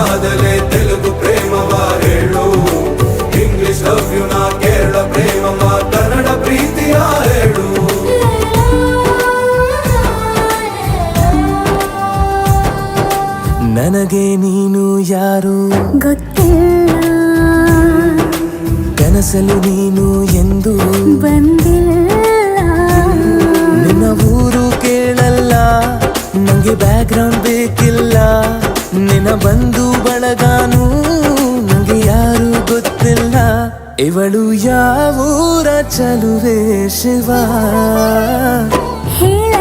ಆದಲೆ ತೆಲುಗು ಪ್ರೇಮವ ಹೇಳು, English love you ನಾ ಕೇರಳ ಪ್ರೇಮವ ಕನ್ನಡ ಪ್ರೀತಿಯ ಹೇಳು. ನನಗೆ ನೀನು ಯಾರು ಗೊತ್ತಿಲ್ಲ, ಕನಸಲು ನೀನು ಎಂದು ಬಂದಿಲ್ಲ. ನಿನ್ನ ಊರು ಕೇಳಲ್ಲ, ನಂಗೆ ಬ್ಯಾಕ್ ಗ್ರೌಂಡ್ ಬೇಕಿಲ್ಲ. ನಿನ್ನ ಬಂಧು ಬಳಗಾನು ನಂಗೆ ಯಾರು ಗೊತ್ತಿಲ್ಲ. ಇವಳು ಯಾವೂರ ಚಲುವೆ ಶಿವ ಹೇಳ